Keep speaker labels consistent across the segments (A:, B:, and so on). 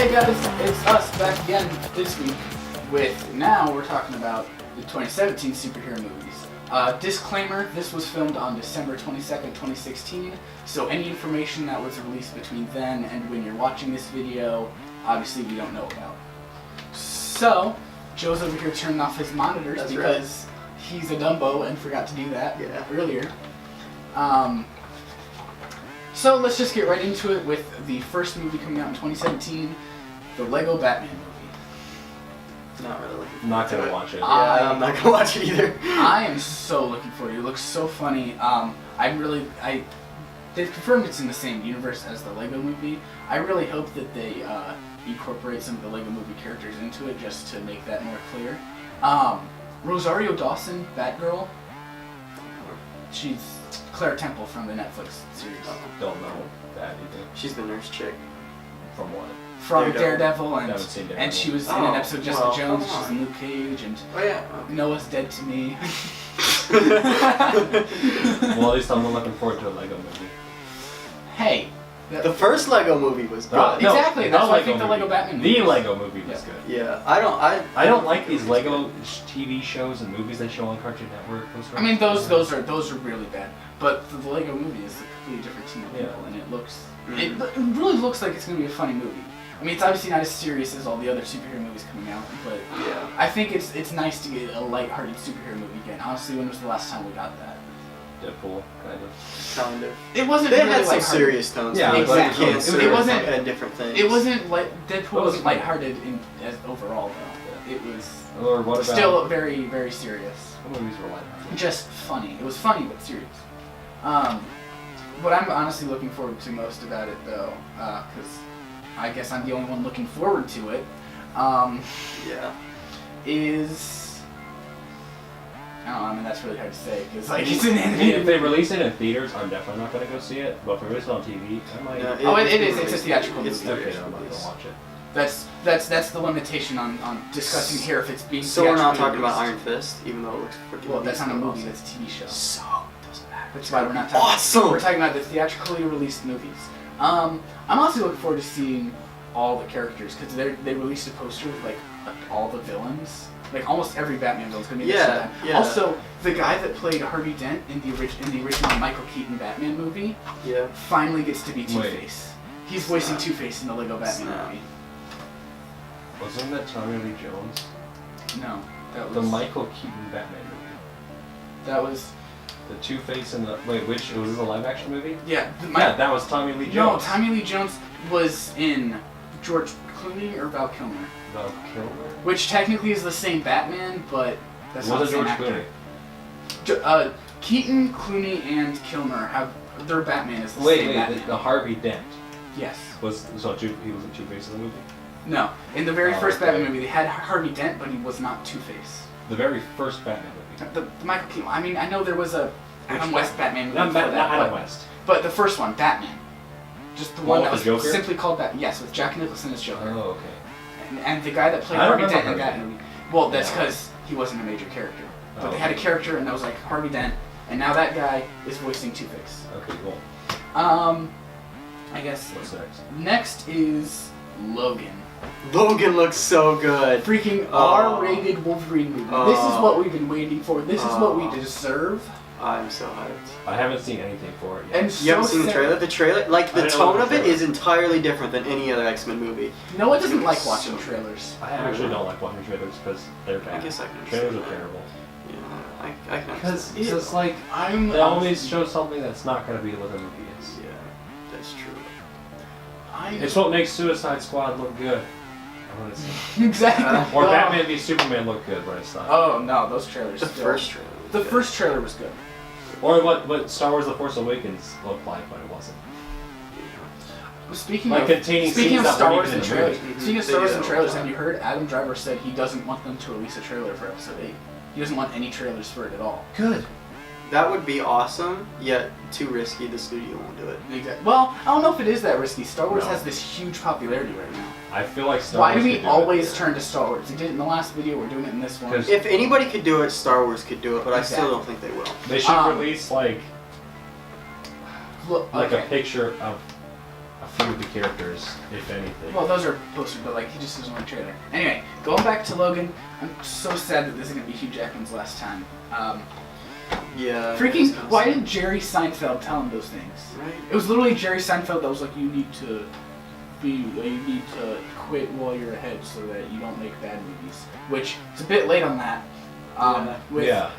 A: Hey guys, it's us back again this week with, now we're talking about the 2017 superhero movies. Disclaimer, this was filmed on December 22nd, 2016, so any information that was released between then and when you're watching this video, obviously we don't know about. So, Joe's over here turning off his monitors because he's a Dumbo and forgot to do that earlier. So let's just get right into it with the first movie coming out in 2017, the Lego Batman movie.
B: Not really looking forward
C: Not
B: to
C: gonna
B: it.
C: watch it.
B: I'm not gonna watch it either.
A: I am so looking forward to it. It looks so funny. They've confirmed it's in the same universe as the Lego movie. I really hope that they incorporate some of the Lego movie characters into it just to make that more clear. Rosario Dawson, Batgirl. She's Claire Temple from the Netflix series.
C: Don't know that either.
B: She's the nurse chick.
C: From what?
A: From Daredevil,
C: Haven't seen Daredevil.
A: and she was in an episode of Jessica Jones. She's in Luke Cage, and Noah's Dead to Me.
C: Well, at least I'm looking forward to a Lego movie.
A: Hey.
B: The first Lego movie was good.
A: Exactly, that's why I think the Lego Batman movie.
C: The Lego movie was good.
B: Yeah, I
C: don't like these Lego TV shows and movies they show on Cartoon Network.
A: I mean, those are really bad. But the Lego movie is a completely different team of people, and it looks it really looks like it's gonna be a funny movie. I mean, it's obviously not as serious as all the other superhero movies coming out, but I think it's nice to get a lighthearted superhero movie again. Honestly, when was the last time we got that?
C: Deadpool, kind of.
A: It wasn't.
B: They
A: really
B: had some
A: lighthearted.
B: serious tones.
C: Yeah,
A: exactly.
B: It
A: wasn't
B: a different thing.
A: It wasn't like Deadpool wasn't lighthearted as overall though. It was
C: Or what about,
A: still very, very serious.
C: What movies were lighthearted?
A: Just funny. It was funny but serious. What I'm honestly looking forward to most about it though, because I guess I'm the only one looking forward to it, is. I mean, that's really hard to say because like it's an animated.
C: If they release it in theaters, I'm definitely not gonna go see it. But if they release it on TV, I might.
A: It is. It's a theatrical movie.
C: Okay, I'm not gonna watch it.
A: That's the limitation on discussing here if it's being.
B: So we're not talking about Iron Fist, even though it looks freaking.
A: Well, that's not a movie. That's a TV show.
B: So it doesn't matter.
A: That's why we're not talking.
B: Awesome.
A: We're talking about the theatrically released movies. I'm also looking forward to seeing all the characters because they released a poster with like all the villains. Like almost every Batman villain's gonna be this time. Also, the guy that played Harvey Dent in the original Michael Keaton Batman movie, finally gets to be Two-Face. He's voicing Two-Face in the Lego Batman movie.
C: Wasn't that Tommy Lee Jones?
A: No, that was
C: the Michael Keaton Batman movie.
A: That was
C: the Two-Face in the which was this a live-action movie?
A: Yeah,
C: that was Tommy Lee Jones.
A: No, Tommy Lee Jones was in George Clooney or Val Kilmer.
C: Val Kilmer.
A: Which technically is the same Batman, but that's not the same actor.
C: Clooney?
A: Keaton, Clooney, and Kilmer have their Batman is the same Batman.
C: The Harvey Dent.
A: Yes.
C: He was Two-Face in the movie?
A: No. In the very first Batman movie, they had Harvey Dent, but he was not Two-Face.
C: The very first Batman movie?
A: The Michael Keaton. I mean, I know there was a Adam West Batman movie.
C: Not Adam West.
A: But the first one, Batman. Just the one that was
C: Joker?
A: simply called Batman. Yes, with Jack Nicholson as Joker.
C: Oh, okay.
A: And the guy that played Harvey Dent in that movie, well, that's because he wasn't a major character. But they had a character, and that was like Harvey Dent, and now that guy is voicing Two-Face.
C: Okay, cool.
A: I guess.
C: What's next?
A: Next is Logan.
B: Logan looks so good.
A: Freaking R-rated Wolverine movie. This is what we've been waiting for. This is what we deserve.
B: I'm so hyped.
C: I haven't seen anything for it yet.
A: And
B: you haven't seen the trailer? The trailer, like the tone of it is entirely different than any other X-Men movie.
A: Noah doesn't like watching trailers.
C: I actually don't like watching trailers because they're bad.
B: I guess I can.
C: Trailers are terrible.
B: Yeah, I can.
C: Because it's like they always show something that's not going to be what the movie is.
B: Yeah, that's true.
C: It's what makes Suicide Squad look good.
A: Exactly.
C: Or Batman v Superman look good, but it's not.
A: Oh no, those trailers.
B: The first trailer.
A: The first trailer was good.
C: Or what Star Wars: The Force Awakens looked like, but it wasn't.
A: Speaking of Star Wars and trailers, have you heard Adam Driver said he doesn't want them to release a trailer for Episode 8? He doesn't want any trailers for it at all.
C: Good.
B: That would be awesome, yet too risky. The studio won't do it.
A: Exactly. Well, I don't know if it is that risky. Star Wars has this huge popularity right now.
C: I feel like Star Wars.
A: Why do we always turn to Star Wars? We did it in the last video. We're doing it in this one.
B: If anybody could do it, Star Wars could do it, but I still don't think they will.
C: They should release like a picture of a few of the characters, if anything.
A: Well, those are posters, but like he just doesn't want a trailer. Anyway, going back to Logan, I'm so sad that this is gonna be Hugh Jackman's last time.
B: Yeah.
A: Freaking! Why did Jerry Seinfeld tell him those things?
B: Right.
A: It was literally Jerry Seinfeld that was like, you need to quit while you're ahead so that you don't make bad movies. Which it's a bit late on that. With a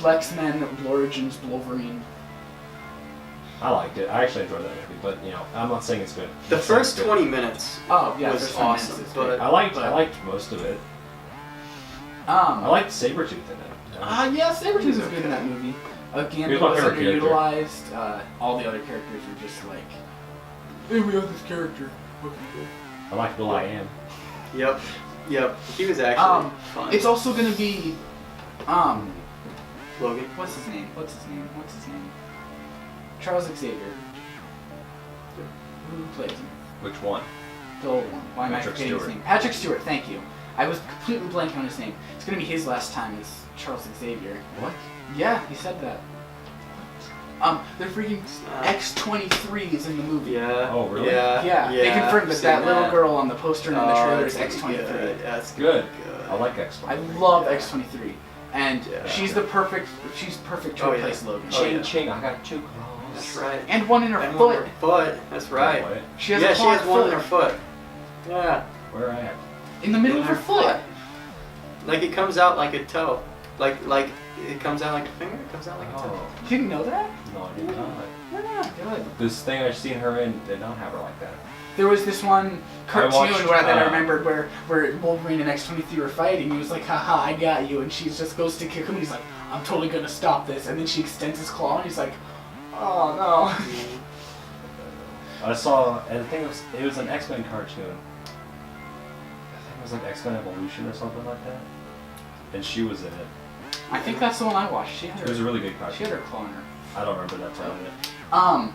A: X-Men Origins Wolverine.
C: I liked it. I actually enjoyed that movie, but you know, I'm not saying it's good.
B: The first 20 minutes was awesome, but
C: I liked most of it. I liked Sabretooth in it.
A: Yeah, Sabretooth was good in that movie. Again, it was underutilized. All the other characters were just like, hey, we have this character.
C: I like Will I Am.
B: Yep. He was actually fun.
A: It's also gonna be,
B: Logan.
A: What's his name? Charles Xavier. Who plays him?
C: Which one?
A: The old one. Why am I
C: Patrick
A: forgetting his
C: Stewart.
A: name? Patrick Stewart, thank you. I was completely blanking on his name. It's gonna be his last time as Charles Xavier.
C: What?
A: Yeah, he said that. They're freaking X-23s in the movie.
B: Yeah.
C: Oh, really?
A: Yeah, they confirmed that little girl on the poster and on the trailer is
B: that's
A: X-23.
B: Yeah, that's
C: Good. I like X-23.
A: I love X-23. And she's perfect to
B: Oh,
A: replace
B: yeah.
A: Logan.
C: Ching ching, I got 2 claws.
B: That's right.
A: And one in her
B: And
A: foot.
B: one in her foot. That's right.
C: What?
A: She has
B: Yeah,
A: a
B: she
A: claw
B: has one in her foot. Yeah.
C: Where at?
A: in the middle of her foot.
B: Like it comes out like a toe. Like it comes out like a finger. It comes out like a toe.
C: Oh,
A: You didn't know that?
C: no, I did not.
A: Yeah, good.
C: This thing I've seen her in did not have her like that.
A: There was this one cartoon
C: watched,
A: that I remembered where Wolverine and X-23 were fighting. He was like, haha, I got you. And she just goes to kick him and he's like, I'm totally going to stop this. And then she extends his claw and he's like, oh no.
C: I saw, and I think it was an X-Men cartoon. I think it was like X-Men Evolution or something like that. And she was in it.
A: I think that's the one I watched. She had
C: It was a
A: her,
C: really good
A: she
C: cartoon.
A: had her claw in her.
C: I don't remember that time in it.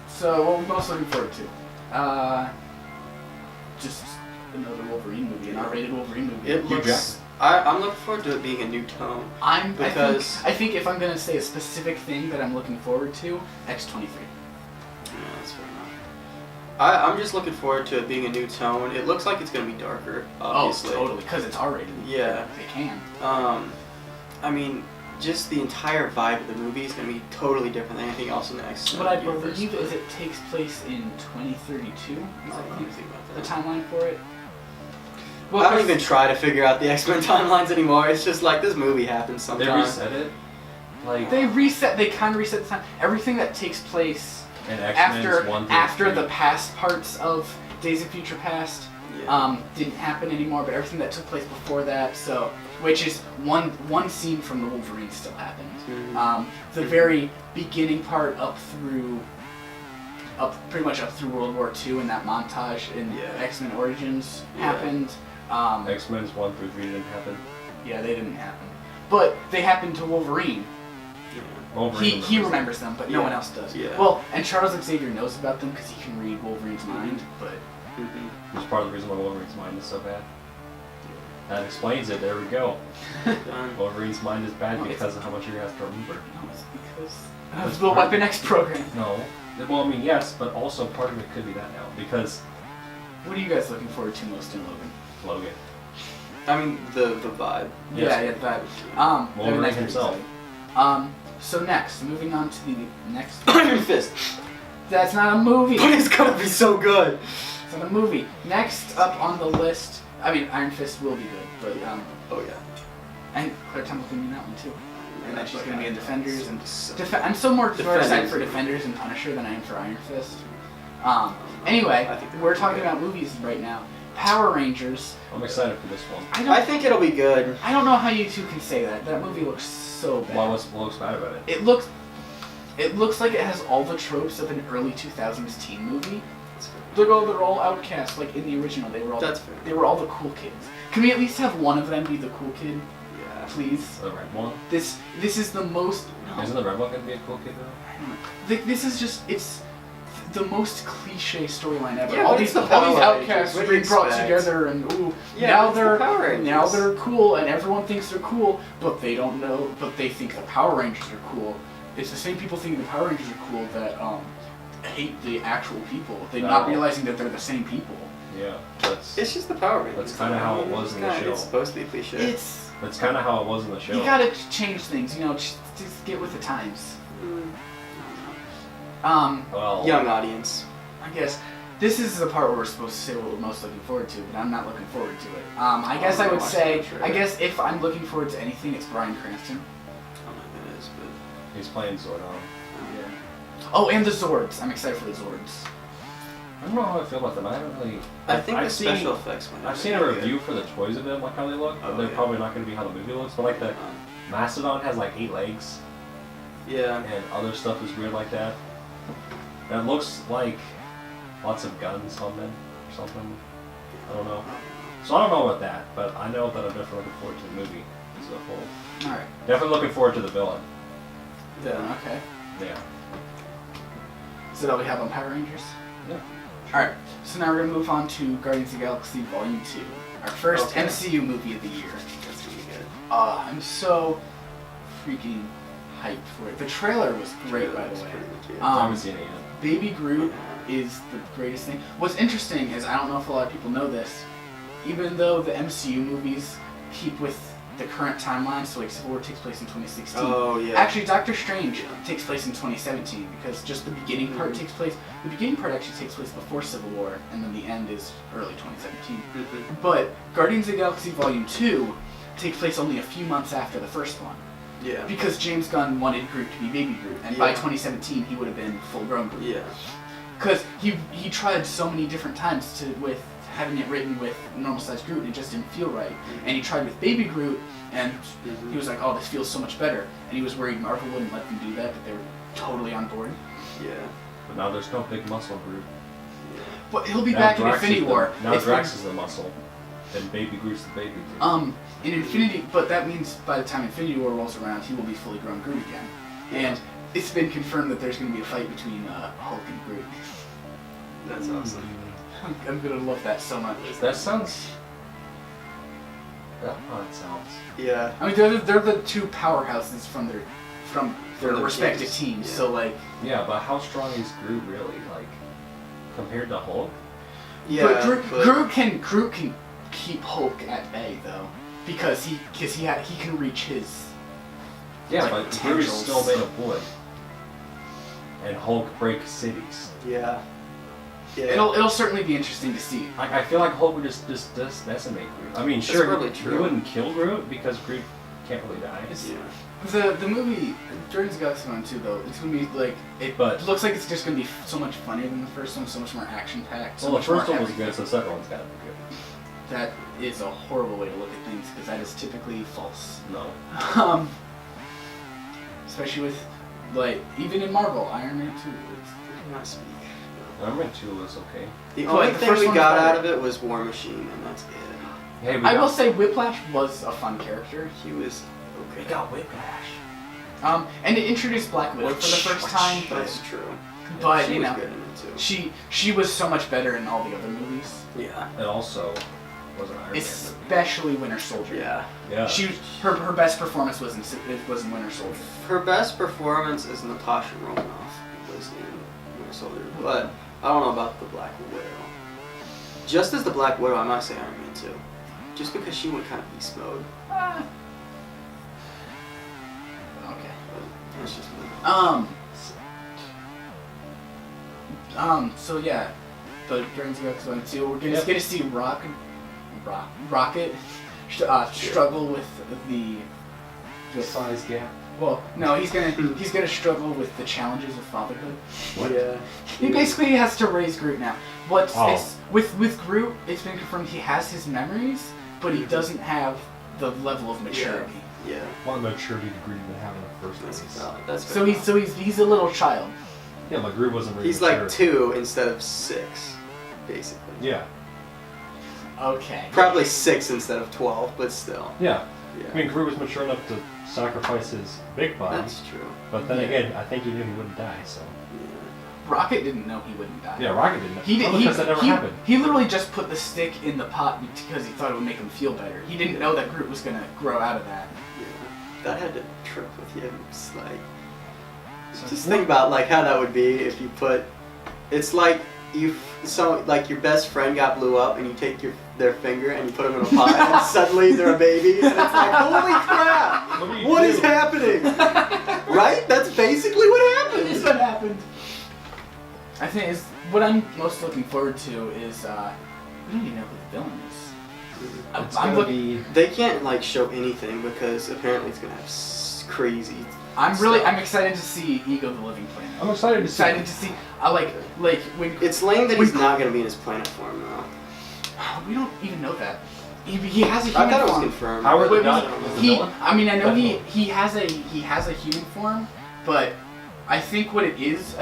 A: So what we're most looking forward to? Just another Wolverine movie, an R-rated Wolverine movie.
B: It
C: Hugh
B: looks. I'm looking forward to it being a new tone.
A: I
B: Because-
A: think if I'm gonna say a specific thing that I'm looking forward to, X-23.
B: Yeah, that's fair enough. I'm just looking forward to it being a new tone. It looks like it's gonna be darker, obviously.
A: Oh, totally, because it's R-rated.
B: Yeah.
A: They can.
B: I mean, just the entire vibe of the movie is gonna be totally different than anything else in the X-Men
A: What I
B: universe.
A: believe is it takes place in 2032.
B: I don't know anything about
A: The
B: that.
A: timeline for it.
B: I don't even try to figure out the X-Men timelines anymore. It's just like this movie happens
C: They
B: sometimes.
C: reset it? Like,
A: They kind of reset the time. Everything that takes place
C: in X-Men's 1 through
A: after
C: 3.
A: the past parts of Days of Future Past
B: Yeah.
A: didn't happen anymore, but everything that took place before that, so which is one scene from the Wolverine still happened.
B: Mhm.
A: The very beginning part pretty much up through World War II, and that montage in
B: Yeah.
A: X-Men Origins
B: Yeah.
A: happened.
C: X-Men's 1 through 3 didn't happen.
A: Yeah, they didn't happen, but they happened to Wolverine.
B: Yeah.
C: Wolverine
A: He remembers them, but no
B: Yeah.
A: one else does.
B: Yeah.
A: Well, and Charles Xavier knows about them because he can read Wolverine's mind, but
B: Mhm.
C: It's part of the reason why Wolverine's mind is so bad. That explains it. There we go.
B: Done.
C: Wolverine's mind is bad
A: No, it's-
C: because of how much you're gonna have to remember.
A: no, it's because of the Weapon X program.
C: No. Well, I mean, yes, but also part of it could be that now because
A: What are you guys looking forward to most in Logan?
C: Logan.
B: I mean, the vibe.
A: Yeah, that.
C: Wolverine
A: that's pretty
C: himself.
A: exciting. So next, moving on to the next.
B: Iron Fist.
A: That's not a movie.
B: But it's gonna be so good.
A: It's not a movie. Next up on the list, I mean, Iron Fist will be good, but
B: Oh yeah.
A: and Claire Temple can be in that one too. And then she's gonna be in Defenders and
B: So-
A: I'm so more excited
B: Defenders.
A: for Defenders and Punisher than I am for Iron Fist. Anyway,
B: I think
A: we're talking about movies right now. Power Rangers.
C: I'm excited for this one.
B: I think it'll be good.
A: I don't know how you two can say that. That movie looks so bad.
C: What looks bad about it?
A: It looks like it has all the tropes of an early 2000s teen movie. They're all outcasts. Like in the original, they were all
B: That's fair.
A: they were all the cool kids. Can we at least have one of them be the cool kid,
B: Yeah.
A: please?
C: The red one?
A: This is the most. No,
C: Isn't the red one gonna be a cool kid though?
A: I don't know. This is just it's the most cliche storyline ever.
B: Yeah,
A: all
B: but
A: these
B: it's the
A: all these
B: Power Rangers.
A: outcasts
B: What
A: are
B: do you
A: being brought
B: expect?
A: together, and ooh,
B: Yeah,
A: now
B: it's the
A: they're
B: Power Rangers.
A: now they're cool, and everyone thinks they're cool, but they don't know. But they think the Power Rangers are cool. It's the same people thinking the Power Rangers are cool that hate the actual people. They're
C: No.
A: not realizing that they're the same people.
C: Yeah, that's
B: It's just the Power Rangers.
C: That's kinda how it was in the show.
B: It's supposed to be cliche.
C: that's kind of how it was in the show.
A: You gotta change things, just get with the times.
C: Well,
B: Young audience.
A: I guess this is the part where we're supposed to say what we're most looking forward to, but I'm not looking forward to it. I guess I would say, if I'm looking forward to anything, it's Bryan Cranston.
B: I don't know if it is, but
C: he's playing Zordon.
A: Yeah. Oh, and the Zords. I'm excited for the Zords.
C: I don't know how I feel about them. I haven't really.
B: I think the
C: I've seen-
B: special effects might.
C: I've seen a review for the toys of them, like how they look.
B: Oh,
C: They're
B: yeah.
C: probably not going to be how the movie looks, but like the Mastodon has like 8 legs,
B: Yeah.
C: and other stuff is weird like that. And it looks like lots of guns on them or something. I don't know. So I don't know about that, but I know that I'm definitely looking forward to the movie as a whole.
A: Alright.
C: Definitely looking forward to the villain.
A: Okay.
C: Yeah.
A: Is that all we have on Power Rangers?
C: Yeah.
A: Alright, so now we're going to move on to Guardians of the Galaxy Volume 2. Our first
B: Okay.
A: MCU movie of the year.
B: That's gonna be good.
A: I'm so freaking hyped for it. The trailer was great, by the
B: That's
A: way.
B: pretty legit.
C: I haven't seen it yet.
A: Baby Groot is the greatest thing. What's interesting is, I don't know if a lot of people know this, even though the MCU movies keep with the current timeline, so like Civil War takes place in 2016.
B: Oh yeah.
A: Actually, Doctor Strange takes place in 2017 because just the beginning part takes place. The beginning part actually takes place before Civil War, and then the end is early 2017. But Guardians of the Galaxy Volume 2 takes place only a few months after the first one.
B: Yeah.
A: Because James Gunn wanted Groot to be Baby Groot, and by
B: Yeah.
A: 2017 he would have been full-grown Groot.
B: Yeah.
A: Because he tried so many different times with having it written with normal-sized Groot, and it just didn't feel right. And he tried with Baby Groot, and he was like, "Oh, this feels so much better." And he was worried Marvel wouldn't let them do that, but they were totally on board.
B: Yeah.
C: But now there's no big muscle group.
A: But he'll be
C: Now
A: back in
C: Drax
A: Infinity
C: is the-
A: War.
C: Now
A: It's
C: Drax
A: been-
C: is the muscle, and Baby Groot's the baby Groot.
A: In Infinity, but that means by the time Infinity War rolls around, he will be fully grown Groot again. And it's been confirmed that there's going to be a fight between Hulk and Groot.
B: That's awesome.
A: I'm going to love that so much.
C: That sounds. That's how it sounds.
B: Yeah.
A: I mean, they're the two powerhouses from their
B: their
A: respective
B: teams,
A: teams.
B: yeah.
A: So like,
C: Yeah, but how strong is Groot really? Like, compared to Hulk?
B: Yeah.
A: but Groot can keep Hulk at bay though, because he can reach his.
C: Yeah,
A: Like
C: but Groot is
A: tendrils.
C: still made of wood. And Hulk breaks cities.
B: Yeah. Yeah.
A: It'll certainly be interesting to see.
C: I feel like Hulk would just decimate Groot. I mean,
B: That's
C: sure,
B: probably
C: he
B: true.
C: wouldn't kill Groot because Groot can't really die.
B: Yeah.
A: The movie Guardians of the Galaxy 1 2 though, it's gonna be like
C: But-
A: looks like it's just gonna be so much funnier than the first one, so much more action packed.
C: Well, the first one was good, so the second one's gotta be good.
A: That is a horrible way to look at things because that is typically false.
C: No.
A: Especially with like even in Marvel, Iron Man 2.
B: Not speak.
C: Iron Man 2 was okay.
B: The
A: But
B: only
A: the
B: thing
A: first
B: we
A: one
B: got
A: was
B: out
A: better.
B: of it was War Machine, and that's it.
C: Hey, we
A: I
C: got,
A: will say Whiplash was a fun character.
B: He was okay.
C: we got Whiplash.
A: And it introduced Black Widow for the first time,
B: That's true.
A: but
B: she
A: you
B: was
A: know,
B: good in it too.
A: she was so much better in all the other movies,
B: Yeah.
C: It also was an Iron Man movie.
A: especially Winter Soldier.
B: Yeah.
C: Yeah.
A: Her best performance was in Winter Soldier.
B: Her best performance as Natasha Romanoff was in Winter Soldier, but I don't know about the Black Widow. Just as the Black Widow, I might say Iron Man 2. Just because she went kind of beast mode.
A: Okay.
B: But it's just me.
A: So yeah, the Guardians of the Galaxy 1 2, we're gonna see Rocket struggle with the
C: size gap.
A: well, no, he's gonna struggle with the challenges of fatherhood.
C: What?
B: Yeah.
A: He basically has to raise Groot now. What's
C: Oh.
A: it's, with Groot, it's been confirmed he has his memories, but he doesn't have the level of maturity.
B: Yeah.
C: What maturity did Groot even have in the first
B: That's
C: place?
B: valid. That's
A: So
B: fair.
A: he's a little child.
C: Yeah, but Groot wasn't really
B: He's
C: mature.
B: like 2 instead of 6, basically.
C: Yeah.
A: Okay.
B: Probably 6 instead of 12, but still.
C: Yeah.
B: Yeah.
C: I mean, Groot was mature enough to sacrifice his big body,
B: That's true.
C: but then
A: Yeah.
C: again, I think he knew he wouldn't die, so.
B: Yeah.
A: Rocket didn't know he wouldn't die.
C: Yeah, Rocket didn't.
A: He did.
C: Because that never happened.
A: He literally just put the stick in the pot because he thought it would make him feel better. He didn't know that Groot was gonna grow out of that.
B: Yeah. That had to trip with him. It's like, just think about like how that would be if you put It's like like your best friend got blew up, and you take their finger and you put them in a pot, and suddenly they're a baby, and it's like, holy crap! What is happening? Right? That's basically what happened.
A: That's what happened. I think what I'm most looking forward to is we don't even know who the villain is.
B: They can't like show anything because apparently it's gonna have crazy.
A: I'm excited to see Ego the Living Planet.
C: I'm excited to
A: see. Like when
B: it's lame that he's not gonna be in his planet form though.
A: We don't even know that. He has a human
B: I thought it was
A: form.
B: confirmed.
C: Howard the Duck
A: I know
C: Definitely.
A: he has a human form, but I think what it is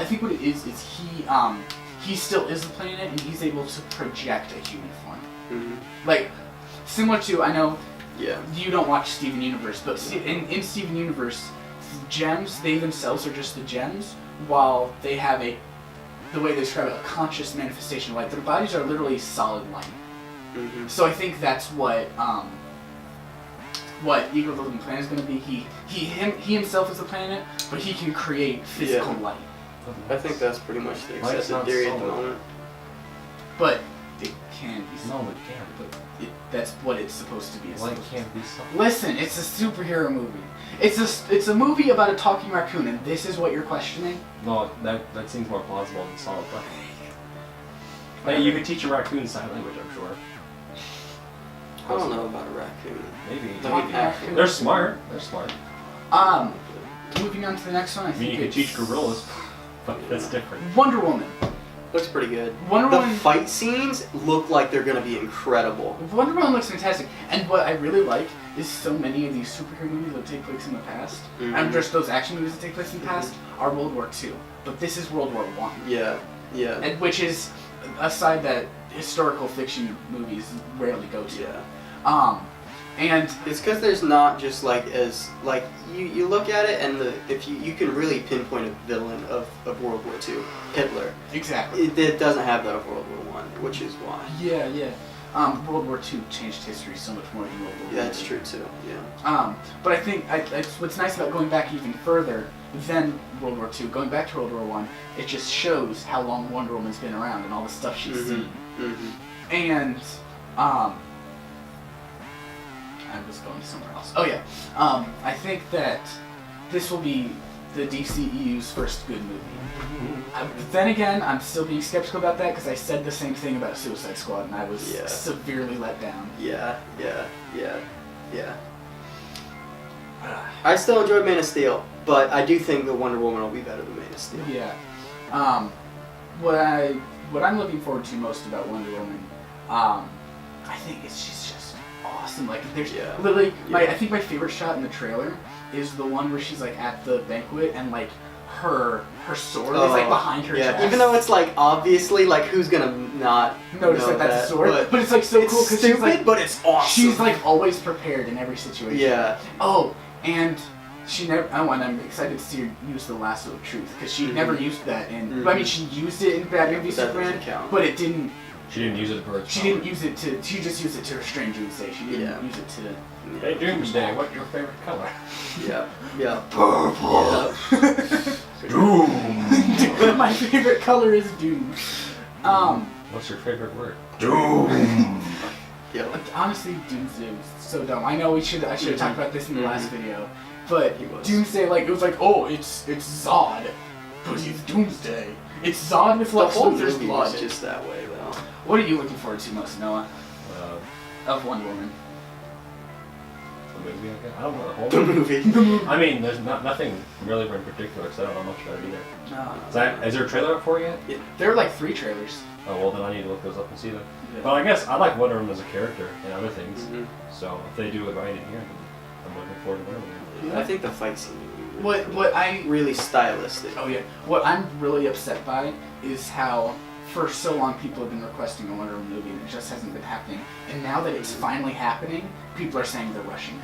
A: he still is the planet and he's able to project a human form.
B: Mm-hmm.
A: Like similar to, I know you don't watch Steven Universe, but in Steven Universe, gems, they themselves are just the gems, while they have the way they describe it, a conscious manifestation of light. Their bodies are literally solid light.
B: Mm-hmm.
A: So I think that's what Ego the Living Planet is going to be. He himself is the planet, but he can create physical light.
B: I think that's pretty much the
C: Light's
B: accepted
C: not
B: theory at the
C: solid.
B: moment.
A: But it can be
C: No,
A: solid.
C: it can't.
A: But that's what it's supposed to be.
C: Light can't be solid.
A: Listen, it's a superhero movie. It's a movie about a talking raccoon, and this is what you're questioning?
C: No, that seems more plausible than solid light. Hey, you could teach a raccoon sign language, I'm sure.
B: I don't know about a raccoon.
C: Maybe.
A: Talking raccoon.
C: They're smart. They're smart.
A: Moving on to the next one, I think
C: you could teach gorillas, but that's different.
A: Wonder Woman.
B: Looks pretty good.
A: Wonder
B: the
A: Woman.
B: fight scenes look like they're gonna be incredible.
A: Wonder Woman looks fantastic, and what I really like is so many of these superhero movies that take place in the past, and just those action movies that take place in the past, are World War II. But this is World War I.
B: Yeah.
A: And which is a side that historical fiction movies rarely go to.
B: Yeah.
A: And
B: it's because there's not just you look at it and if you can really pinpoint a villain of World War II, Hitler.
A: Exactly.
B: It doesn't have that of World War I, which is why.
A: Yeah. World War II changed history so much more than World War I.
B: Yeah, that's true too. Yeah.
A: But I think what's nice about going back even further than World War II, going back to World War I, it just shows how long Wonder Woman's been around and all the stuff she's seen.
B: Mm-hmm.
A: And I was going somewhere else. Oh yeah. I think that this will be the DCEU's first good movie. Then again, I'm still being skeptical about that because I said the same thing about Suicide Squad and I was severely let down.
B: Yeah. I still enjoyed Man of Steel, but I do think that Wonder Woman will be better than Man of Steel.
A: Yeah. What I'm looking forward to most about Wonder Woman, I think she's just awesome. Like there's literally I think my favorite shot in the trailer is the one where she's like at the banquet and like her sword is like behind her chest.
B: Even though it's like obviously like who's gonna not
A: notice that that's a sword, but it's like so cool because she's like,
B: but it's awesome.
A: She's like always prepared in every situation.
B: Yeah.
A: Oh, and she never. Oh, and I'm excited to see her use the lasso of truth because she never used that in. I mean, she used it in Batman v Superman, but it didn't.
C: She didn't use it for its
A: She didn't use it to. She just used it to restrain Doomsday. She didn't use it to.
C: Hey, Doomsday, what's your favorite color?
B: Yeah.
A: Purple.
C: Doom.
A: My favorite color is Doom.
C: What's your favorite word? Doom.
B: Yeah.
A: Honestly, Doomsday was so dumb. I know I should have talked about this in the last video, but Doomsday it was like, oh, it's Zod, but he's Doomsday. It's Zod with Lex Luthor's blood.
B: It's just that way though.
A: What are you looking forward to most, Noah? Of Wonder Woman.
C: The movie, I guess. I don't know the whole
B: The
C: movie.
B: movie.
C: I mean, there's nothing really in particular because I don't know much about it either. Is there a trailer up for it yet?
A: There are like 3 trailers.
C: Oh well, then I need to look those up and see them.
A: Yeah.
C: But I guess I like Wonder Woman as a character and other things. So if they do it right in here, then I'm looking forward to Wonder Woman.
B: I think the fight scene.
A: What I
B: really stylistic.
A: Oh yeah. What I'm really upset by is how for so long people have been requesting a Wonder Woman movie and it just hasn't been happening. And now that it's finally happening, people are saying they're rushing it.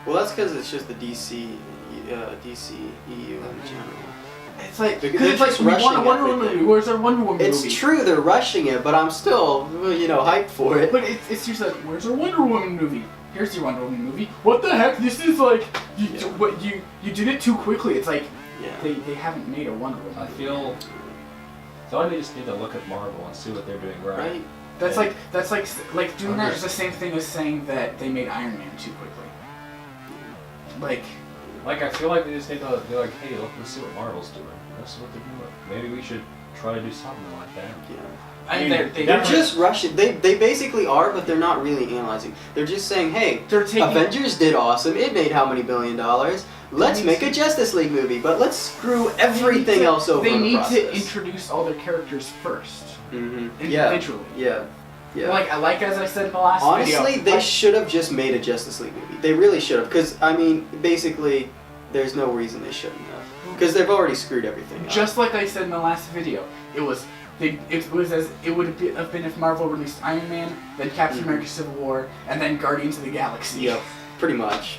B: Well, that's because it's just the DC EU in general.
A: It's like
B: They're
A: because it's like
B: just
A: we want a
B: rushing
A: Wonder Woman
B: everything.
A: movie. Where's our Wonder Woman movie?
B: It's true they're rushing it, but I'm still hyped for it.
A: But it's just like, where's our Wonder Woman movie? Here's your Wonder Woman movie. What the heck? This is like you did it too quickly. It's like they haven't made a Wonder Woman.
C: I feel I feel like they just need to look at Marvel and see what they're doing right.
B: Right?
A: That's
C: And-
A: like doing that is the same thing as saying that they made Iron Man too quickly. Like
C: I feel like they just need to be like, hey, let's see what Marvel's doing. This is what they're doing. Maybe we should try to do something like that.
B: Yeah.
A: I mean,
B: They're
A: they're
B: just rushing. They basically are, but they're not really analyzing. They're just saying, hey,
A: they're taking
B: Avengers did awesome. It made how many $1 billion? Let's make a Justice League movie, but let's screw everything else over
A: They
B: in the
A: need
B: process.
A: to introduce all their characters first,
B: Yeah.
A: individually.
B: Yeah. Yeah.
A: Like as I said in the last
B: Honestly,
A: video,
B: they should have just made a Justice League movie. They really should have, because I mean, basically, there's no reason they shouldn't have, because they've already screwed everything up.
A: just like I said in the last video, it would have been if Marvel released Iron Man, then Captain America: Civil War, and then Guardians of the Galaxy.
B: Yep. Pretty much.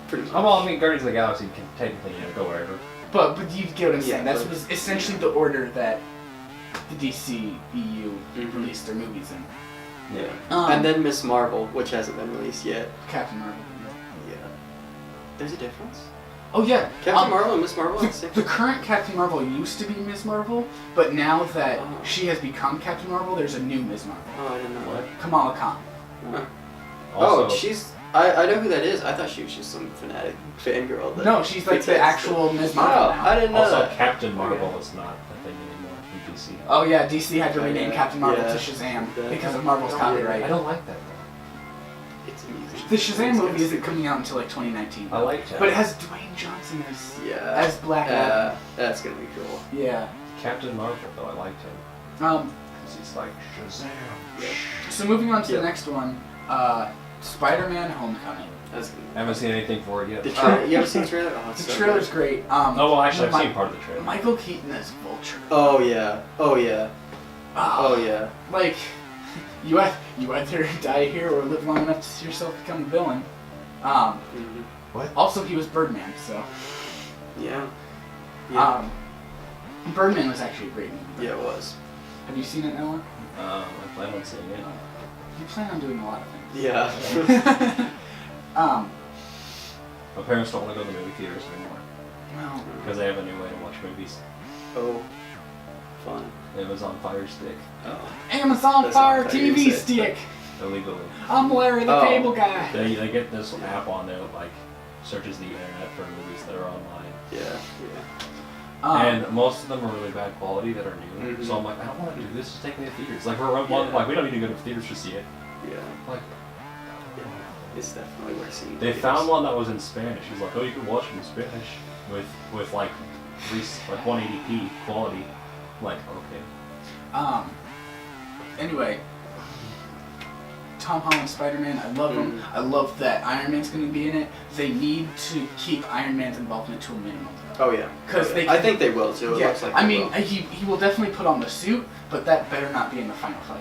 B: Pretty much.
C: Oh, well, I mean, Guardians of the Galaxy can technically go wherever.
A: But you get what I'm saying.
B: Yeah,
A: That
B: but-
A: was essentially the order that the DC EU released their movies in.
B: Yeah. And then Miss Marvel, which hasn't been released yet.
A: Captain Marvel.
B: Yeah. There's a difference?
A: Oh yeah,
B: Captain Marvel and Miss Marvel are the same?
A: The current Captain Marvel used to be Ms. Marvel, but now that
B: Oh.
A: she has become Captain Marvel, there's a new Ms. Marvel.
B: Oh, I didn't know
C: What?
A: Kamala Khan.
B: that. Huh.
C: Also,
B: Oh, she's... I know who that is. I thought she was just some fanatic fangirl. That
A: No, she's like the
B: pretends
A: actual Ms. Marvel
B: Oh,
A: now.
B: I didn't know
C: also
B: that.
C: Captain Marvel is not a thing anymore in DC.
A: Oh yeah, DC had to rename
B: Yeah.
A: Captain Marvel
B: Yeah.
A: to Shazam
B: Yeah.
A: because of Marvel's
B: Yeah.
A: copyright.
C: I don't like that though.
B: It's amusing.
A: The Shazam movie isn't coming out until like 2019.
C: I like that.
A: But it has Dwayne Johnson
B: Yeah.
A: as Black Adam.
B: That's gonna be cool.
A: Yeah.
C: Captain Marvel though, I liked him. Because he's like Shazam.
B: Yeah.
A: So moving on to
B: Yeah.
A: the next one, Spider-Man: Homecoming.
B: That's gonna
C: I haven't seen anything for it yet.
B: The trailer. You ever seen the trailer? Oh, it's
A: The
B: so
A: trailer's
B: good.
A: great.
C: Oh, well, actually, I've
A: Mi-
C: seen part of the trailer.
A: Michael Keaton as Vulture.
B: Oh yeah. Oh yeah.
A: Ah,
B: Oh yeah.
A: Like, you either die here or live long enough to see yourself become a villain.
B: Mhm.
A: Also, he was Birdman, so.
B: Yeah. Yeah.
A: Birdman was actually a great movie.
B: Yeah, it was.
A: Have you seen it, Noah?
C: I plan on seeing it.
A: You plan on doing a lot of things.
B: Yeah.
C: My parents don't want to go to the movie theaters anymore
A: Well,
C: because they have a new way to watch movies.
B: Oh. Fun.
C: Amazon Fire Stick,
B: Oh.
A: Amazon
B: That's
A: Fire
B: not how you
A: TV
B: say it.
A: stick.
C: illegally.
A: I'm Larry the
B: Oh.
A: Cable Guy.
C: They get this app on there that like searches the internet for movies that are online.
B: Yeah.
C: And most of them are really bad quality that are new.
B: Mhm.
C: So I'm like, I don't want to do this. Just take me to theaters. Like we're
B: Yeah.
C: like we don't need to go to theaters to see it.
B: Yeah.
C: Like
B: It's definitely worth seeing.
C: they found one that was in Spanish. He's like, oh, you can watch it in Spanish with like 180p quality. I'm like, okay.
A: Anyway, Tom Holland Spider-Man, I love him. I love that Iron Man's going to be in it. They need to keep Iron Man's involvement to a minimum.
B: Oh yeah.
A: 'Cause they
B: I
A: can-
B: think they will too. It
A: Yeah,
B: looks like
A: I
B: they
A: mean,
B: will.
A: he will definitely put on the suit, but that better not be in the final fight.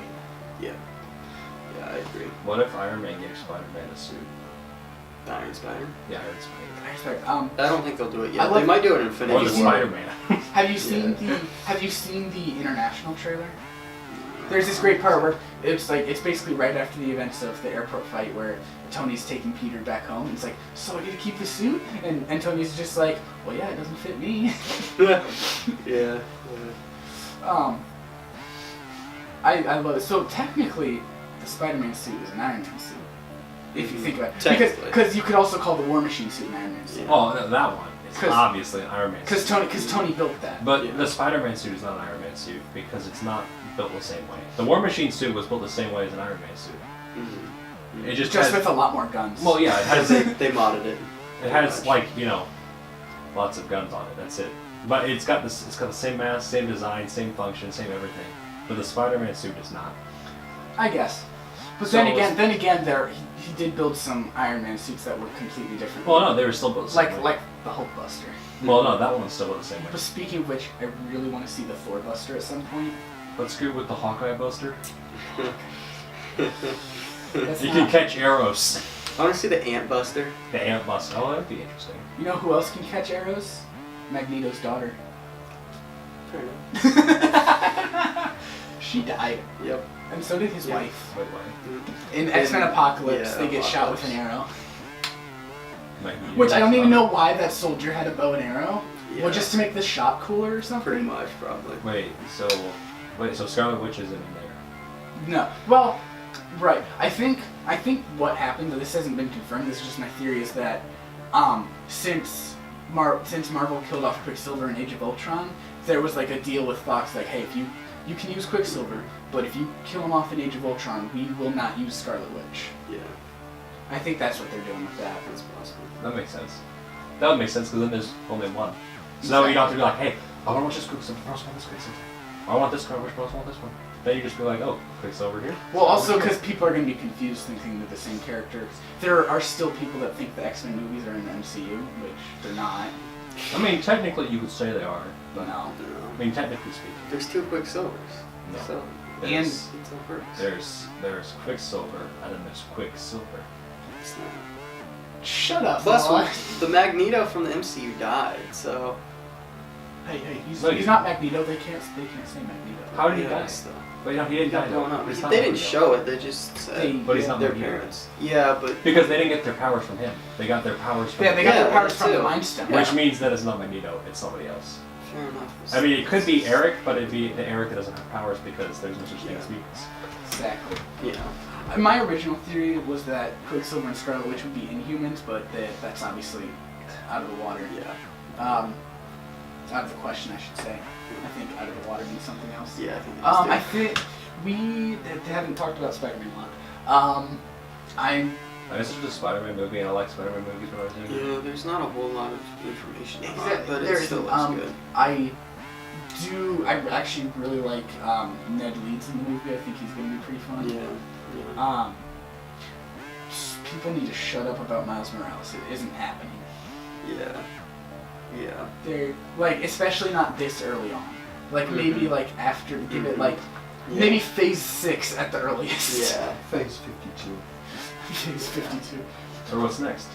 B: Yeah. Yeah, I agree.
C: What if Iron Man gave Spider-Man a suit?
B: The Iron Spider.
C: Yeah, Iron Spider.
A: I expect,
B: I don't think they'll do it
A: I
B: yet.
A: love
B: They might do it in
C: Or
B: Infinity
C: the
A: seen-
B: War.
C: Spider-Man.
A: have you seen the international trailer? There's this great part where it's basically right after the events of the airport fight where Tony's taking Peter back home. And it's like, so I get to keep the suit? And Tony's just like, well, yeah, it doesn't fit me.
B: Yeah.
A: I love it. So technically, the Spider-Man suit is an Iron Man suit. If you think about it.
B: Technically.
A: Because you could also call the War Machine suit an Iron Man suit.
B: Yeah.
C: Oh, that one. It's
A: 'Cause-
C: obviously an Iron Man
A: Because
C: suit.
A: Tony built that.
C: But
B: Yeah.
C: the Spider-Man suit is not an Iron Man suit because it's not built the same way. The War Machine suit was built the same way as an Iron Man suit.
B: Mhm.
C: It just
A: Just
C: has,
A: with a lot more guns.
C: well, yeah, it has
B: They modded it.
C: it has like lots of guns on it. That's it. But it's got the same mass, same design, same function, same everything. But the Spider-Man suit is not.
A: I guess. But
C: So
A: then
C: it's-
A: again, he did build some Iron Man suits that were completely different.
C: Well, no, they were still built the same way.
A: like the Hulk Buster.
C: Well, no, that one's still built the same way.
A: But speaking of which, I really want to see the Thor Buster at some point.
C: Let's go with the Hawkeye Buster.
A: That's
C: You
A: not-
C: can catch arrows.
B: I want to see the Ant Buster.
C: The Ant Buster. Oh, that'd be interesting.
A: You know who else can catch arrows? Magneto's daughter.
B: Fair enough.
A: She died,
B: Yep.
A: and so did his
B: Yeah.
A: wife.
C: Wait, what?
A: In X-Men Apocalypse,
B: yeah,
A: they get shot with
B: Apocalypse.
A: an arrow.
C: Magneto.
A: Which I don't even know why that soldier had a bow and arrow.
B: Yeah.
A: Well, just to make the shot cooler or something.
B: Pretty much, probably.
C: Wait, so Wait, so Scarlet Witch isn't in there?
A: No. Well, right. I think what happened, though this hasn't been confirmed, this is just my theory, is that since Marvel killed off Quicksilver in Age of Ultron, there was like a deal with Fox, like, hey, if you can use Quicksilver, but if you kill him off in Age of Ultron, we will not use Scarlet Witch.
B: Yeah.
A: I think that's what they're doing with that.
B: That's possible.
C: That makes sense. That would make sense because then there's only one. So now you don't have to be like, hey, I want this Quicksilver, I want this Quicksilver. I want this Scarlet Witch, but I also want this one. Then you just be like, oh, Quicksilver here.
A: Well, also because people are going to be confused thinking they're the same characters. There are still people that think the X-Men movies are in the MCU, which they're not.
C: I mean, technically you could say they are, but
A: No.
C: I mean, technically speaking.
B: There's 2 Quicksilvers.
C: No.
B: So,
A: And
B: it's on purpose.
C: There's Quicksilver, and then there's Quicksilver.
B: It's not.
A: shut up.
B: Plus,
A: Noah.
B: the Magneto from the MCU died, so.
A: Hey, he's
C: Look,
A: he's not Magneto. They can't say Magneto.
C: How did he
B: Yeah,
C: die?
B: so-
C: But he didn't die.
B: Don't know.
C: But he's
B: They
C: not
B: didn't
C: Magneto.
B: show it. They just said
C: But he's not
B: their
C: Magneto.
B: parents. Yeah, but
C: Because they didn't get their powers from him. They got their powers from
A: Yeah, they got
B: Yeah,
A: their powers
B: that
A: from the
B: too.
A: Mind Stone.
C: Which means that it's not Magneto, it's somebody else.
B: fair enough.
C: I mean, it could be Eric, but it'd be the Eric that doesn't have powers because there's no such thing as mutants.
A: Exactly.
B: Yeah.
A: My original theory was that Quicksilver and Scarlet Witch would be Inhumans, but that's obviously out of the water.
B: Yeah.
A: Out of the question, I should say. I think out of the water means something else.
B: Yeah, I think
A: I think they haven't talked about Spider-Man a lot.
C: This is just a Spider-Man movie, and I like Spider-Man movies when I was younger.
B: Yeah, there's not a whole lot of information on it,
A: Exactly.
B: but
A: There
B: it still looks good.
A: I actually really like Ned Leeds in the movie. I think he's going to be pretty fun.
B: Yeah.
A: People need to shut up about Miles Morales. It isn't happening.
B: Yeah. Yeah.
A: They're like, especially not this early on. Like maybe like after, give it like
B: Yeah.
A: maybe phase 6 at the earliest.
B: Yeah.
D: Phase 52.
A: Phase 52.
C: So what's next?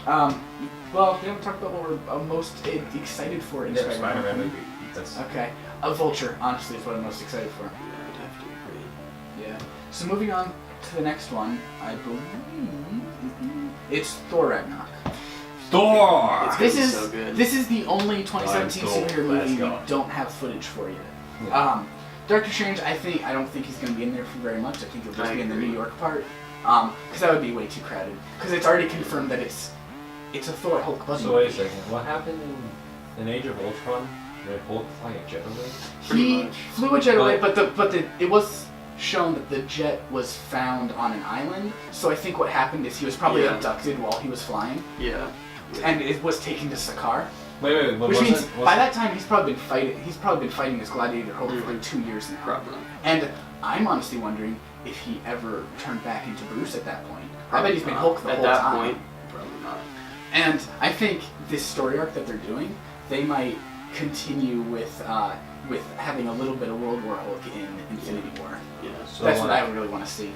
A: Well, we haven't talked about what we're most excited for in Spider-Man.
C: Spider-Man movie. That's
A: Okay. A Vulture, honestly, is what I'm most excited for.
B: Yeah, I'd have to agree.
A: Yeah. So moving on to the next one, I believe it's Thor Ragnarok.
C: Thor!
B: It's
A: This
B: gonna be
A: is
B: so good.
A: this is the only 2017
C: Let's go.
A: superhero
C: Let's
A: movie we
C: go.
A: don't have footage for yet.
C: Yeah.
A: Doctor Strange, I don't think he's going to be in there for very much. I think he'll just
B: I
A: be in the
B: agree.
A: New York part. Because that would be way too crowded. Because it's already confirmed that it's a Thor Hulk buddy.
C: So wait a
A: movie.
C: second. What happened in Age of Ultron? Did Hulk fly a jet away?
B: Pretty
A: He
B: much.
A: flew a jet away, but it was shown that the jet was found on an island. So I think what happened is he was probably
B: Yeah.
A: abducted while he was flying,
B: Yeah.
A: and it was taken to Sakaar.
C: Wait. What
A: Which
C: was
A: means
C: it?
A: by that time he's probably been fighting this gladiator Hulk for like
B: Mhm.
A: 2 years now.
B: Probably.
A: And I'm honestly wondering if he ever turned back into Bruce at that point. I
B: Probably
A: bet he's been
B: not.
A: Hulk the
B: At
A: whole
B: that
A: time.
B: point, probably not.
A: And I think this story arc that they're doing, they might continue with having a little bit of World War Hulk in Infinity War.
B: Yeah.
C: So
A: That's what
C: like,
A: I would really want to see.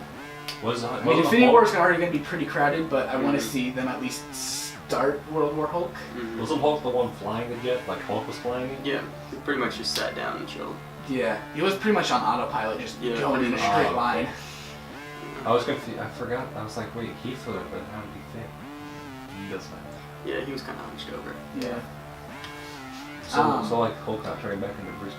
C: Was
A: I mean, Infinity War is already going to be pretty crowded, but I want to see them at least start World War Hulk.
B: Mhm.
C: Wasn't Hulk the one flying the jet? Like Hulk was flying it?
B: Yeah. He pretty much just sat down and chilled.
A: Yeah, he was pretty much on autopilot, just
B: Yeah,
A: going in a
B: pretty
A: straight
C: much.
A: line.
C: I was confused. I forgot. I was like, wait, he flew it, but how did he fit? He does that.
B: Yeah, he was kind of hunched over.
A: Yeah.
C: So like Hulk not turning back into Bruce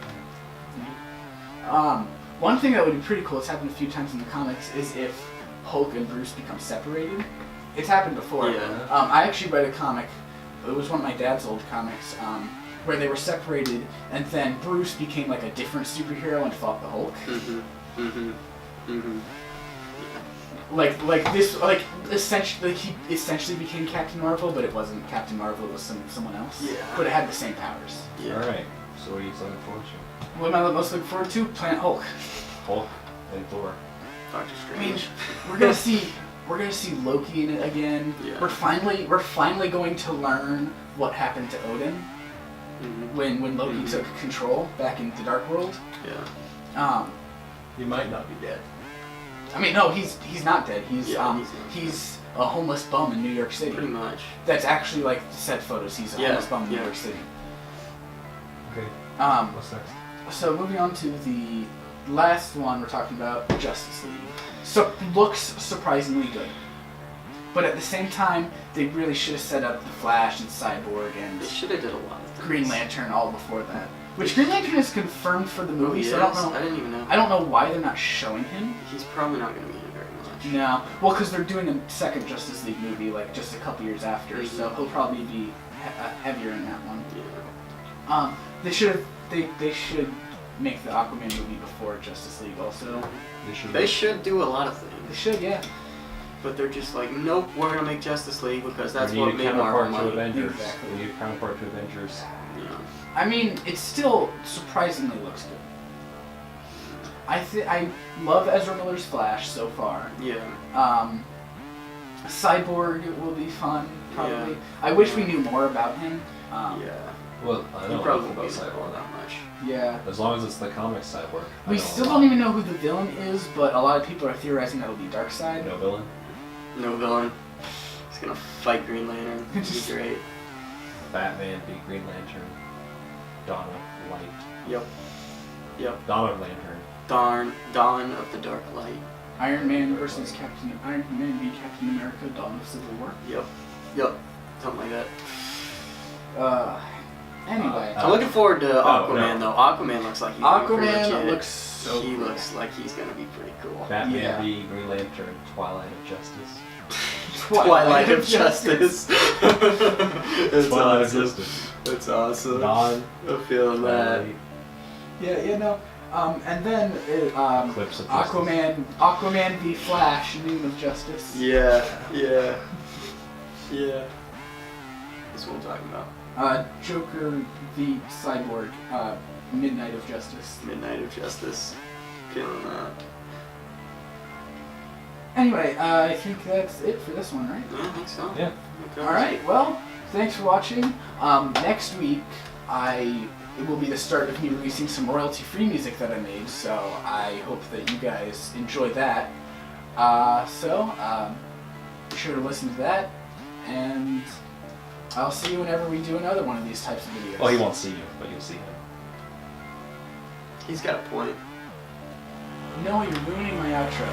C: Banner.
A: One thing that would be pretty cool, it's happened a few times in the comics, is if Hulk and Bruce become separated. It's happened before.
B: Yeah.
A: I actually read a comic, it was one of my dad's old comics, where they were separated, and then Bruce became like a different superhero and fought the Hulk. Essentially, he essentially became Captain Marvel, but it wasn't Captain Marvel, it was someone else.
B: Yeah.
A: But it had the same powers.
B: Yeah.
C: Alright, so what are you looking forward to?
A: What am I most looking forward to? Planet Hulk.
C: Hulk and Thor.
B: Doctor
A: I mean,
B: Strange.
A: we're gonna see Loki in it again.
B: Yeah.
A: We're finally going to learn what happened to Odin
B: Mhm.
A: when Loki
B: Mhm.
A: took control back in the Dark World.
B: Yeah.
C: He might not be dead.
A: I mean, no, he's not dead. He's
B: Yeah,
A: he's a homeless bum in New York City.
B: Pretty much.
A: That's actually like set photos. He's a
B: Yeah,
A: homeless bum in New
B: yeah.
A: York City.
C: Okay,
A: Um,
C: what's next?
A: so moving on to the last one we're talking about, Justice League. So looks surprisingly good, but at the same time, they really should have set up the Flash and Cyborg and
B: They should have did a lot of things.
A: Green Lantern all before that. Which Green Lantern is confirmed for the movie, so I don't know.
B: I didn't even know.
A: I don't know why they're not showing him.
B: He's probably not going to be in it very much.
A: No, well, because they're doing a second Justice League movie, like just a couple years after, so he'll probably be heavier in that one.
B: Yeah.
A: They should make the Aquaman movie before Justice League also.
B: They should do a lot of things.
A: They should, yeah.
B: But they're just like, nope, we're gonna make Justice League because that's
C: We
B: what
C: need a
B: made Marvel
C: counterpart to
B: money.
C: Avengers.
A: Exactly.
C: We need a counterpart to Avengers.
B: Yeah.
A: I mean, it still surprisingly looks good. I love Ezra Miller's Flash so far.
B: Yeah.
A: Cyborg will be fun, probably.
B: Yeah.
A: I wish we knew more about him.
B: Yeah.
C: Well, I
B: He
C: don't
B: probably
C: know
B: won't be
C: about
B: in all
C: Cyborg.
B: that much.
A: Yeah.
C: As long as it's the comic Cyborg.
A: We still don't even know who the villain is, but a lot of people are theorizing that'll be Darkseid.
C: No villain.
B: No villain. He's gonna fight Green Lantern. It'd be great.
C: Batman be Green Lantern. Dawn of Light.
B: Yep.
C: Dawn of Lantern.
B: Dawn of the Dark Light.
A: Iron Man versus Iron Man v Captain America, Dawn of Civil War.
B: Yep. Something like that.
A: Anyway.
B: I'm looking forward to Aquaman
C: no.
B: though. Aquaman looks like he's gonna be pretty
A: Aquaman
B: legit.
A: looks so
B: He
A: good.
B: looks like he's gonna be pretty cool.
C: Batman
A: Yeah.
C: v Green Lantern. Twilight of Justice.
B: Twilight of Justice. It's
C: Twilight of
B: awesome.
C: Justice.
B: That's awesome.
C: Dawn.
B: I'm feeling that.
C: Twilight.
A: Yeah, no. And then
C: Eclipse of Justice.
A: Aquaman v Flash, Noon of Justice.
B: Yeah. That's what I'm talking about.
A: Joker v Cyborg, Midnight of Justice.
B: Midnight of Justice. Feeling that.
A: Anyway, I think that's it for this one, right?
B: Yeah, I think so.
C: Yeah.
B: Okay.
A: Alright, well, thanks for watching. Next week, it will be the start of me releasing some royalty-free music that I made, so I hope that you guys enjoy that. Be sure to listen to that, and I'll see you whenever we do another one of these types of videos.
C: Well, he won't see you, but you'll see him.
B: He's got a point.
A: No, you're ruining my outro.